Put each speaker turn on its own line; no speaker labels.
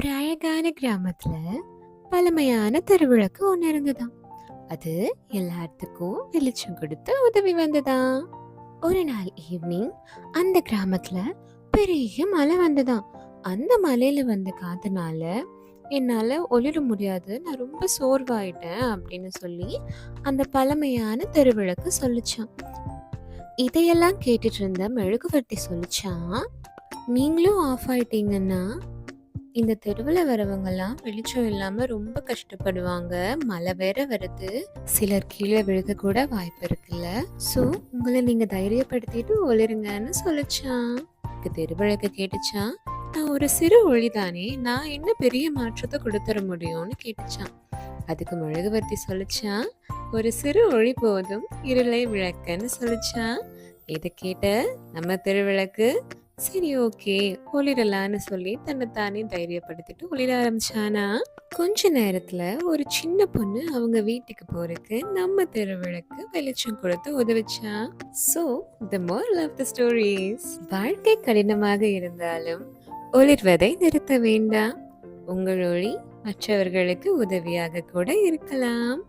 ஒரு அழகான கிராமத்துல பழமையான திருவிளக்கு ஒண்ணு இருந்ததாம். அது எல்லாத்துக்கும் வெளிச்சம் கொடுத்து உதவி வந்ததாம். ஒரு நாள் ஈவினிங் அந்த கிராமத்துல பெரிய மழை வந்ததாம். அந்த மலையில வந்த காத்துனால என்னால ஒளிர முடியாது, நான் ரொம்ப சோர்வாயிட்டேன் அப்படின்னு சொல்லி அந்த பழமையான திருவிளக்கு சொல்லுச்சான். இதையெல்லாம் கேட்டுட்டு இருந்த மெழுகுவர்த்தி சொல்லிச்சான், நீங்களும் ஆஃப் ஆயிட்டீங்கன்னா இந்த தெருவுல வரவங்கலாம் வெளிச்சம் இல்லாம ரொம்ப கஷ்டப்படுவாங்க. மழை வேற வருது. சிலர் கீழே விழுக கூட வாய்ப்பு இருக்குல்ல. ஸோ உங்களை நீங்க தைரியப்படுத்திட்டு ஒளிருங்கன்னு சொல்லிச்சான். தெருவிளக்கு கேட்டுச்சான், நான் ஒரு சிறு ஒளிதானே, நான் என்ன பெரிய மாற்றத்தை கொடுத்துட முடியும்னு கேட்டுச்சான். அதுக்கு மெழுகுவர்த்தி சொல்லிச்சான், ஒரு சிறு ஒளி போதும் இருளை விளக்குன்னு சொல்லிச்சான். இதை கேட்ட நம்ம திருவிளக்கு சரி ஓகே ஒளிரலான்னு சொல்லி தன்னைத்தானே தைரியப்படுத்திட்டு ஒளிர ஆரம்பிச்சானா. கொஞ்ச நேரத்துல ஒரு சின்ன பொண்ணு அவங்க வீட்டுக்கு போறதுக்கு நம்ம திருவிளக்கு வெளிச்சம் கொடுத்து உதவிச்சா. So the moral of the stories, வாழ்க்கை கடினமாக இருந்தாலும் ஒளிர்வதை நிறுத்த வேண்டாம். உங்கள் ஒளி மற்றவர்களுக்கு உதவியாக கூட இருக்கலாம்.